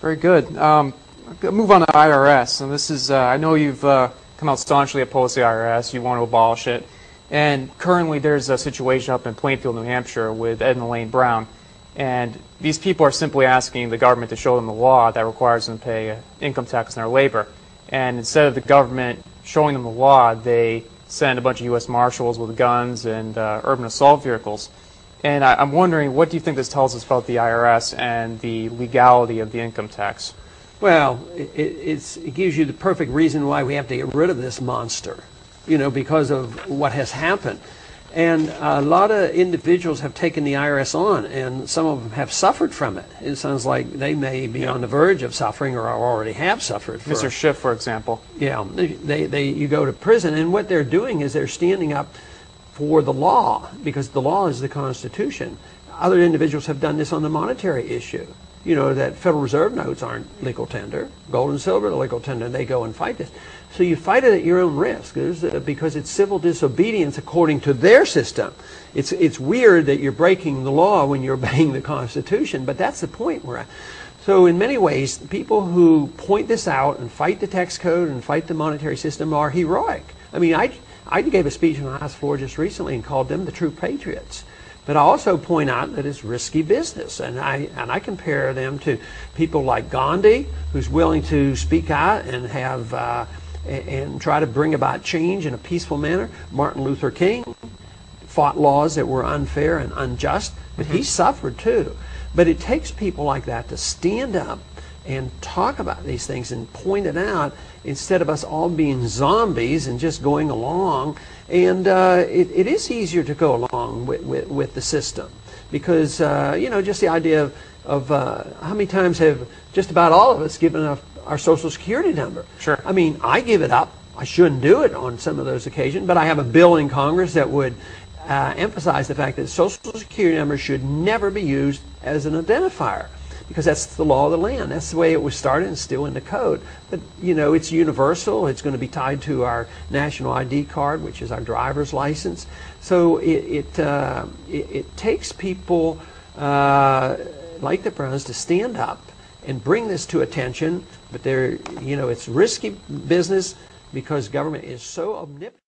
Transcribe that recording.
Very good. Move on to IRS, and this is, I know you've come out staunchly opposed to the IRS, you want to abolish it, and currently there's a situation up in Plainfield, New Hampshire with Ed and Elaine Brown, and these people are simply asking the government to show them the law that requires them to pay income tax on their labor, and instead of the government showing them the law, they send a bunch of U.S. Marshals with guns and urban assault vehicles. And I'm wondering, what do you think this tells us about the IRS and the legality of the income tax? Well, it gives you the perfect reason why we have to get rid of this monster, you know, because of what has happened. And a lot of individuals have taken the IRS on, and some of them have suffered from it. It sounds like they may be on the verge of suffering or already have suffered. Mr. Schiff, for example. Yeah, you go to prison, and what they're doing is they're standing up for the law, because the law is the Constitution. Other individuals have done this on the monetary issue. You know, that Federal Reserve notes aren't legal tender. Gold and silver are legal tender, and they go and fight this. So you fight it at your own risk, because it's civil disobedience according to their system. It's weird that you're breaking the law when you're obeying the Constitution, but that's the point we're at. So in many ways, people who point this out and fight the tax code and fight the monetary system are heroic. I mean, I gave a speech on the House floor just recently and called them the true patriots. But I also point out that it's risky business, and I compare them to people like Gandhi, who's willing to speak out and have and try to bring about change in a peaceful manner. Martin Luther King fought laws that were unfair and unjust, but he suffered too. But it takes people like that to stand up and talk about these things and point it out, instead of us all being zombies and just going along. And it is easier to go along with the system, because you know, just the idea of how many times have just about all of us given up our Social Security number? Sure. I mean, I give it up. I shouldn't do it on some of those occasions, but I have a bill in Congress that would emphasize the fact that Social Security number should never be used as an identifier, because that's the law of the land. That's the way it was started and still in the code. But, you know, it's universal. It's going to be tied to our national ID card, which is our driver's license. So it takes people like the Browns to stand up and bring this to attention. But you know, it's risky business, because government is so omnipotent.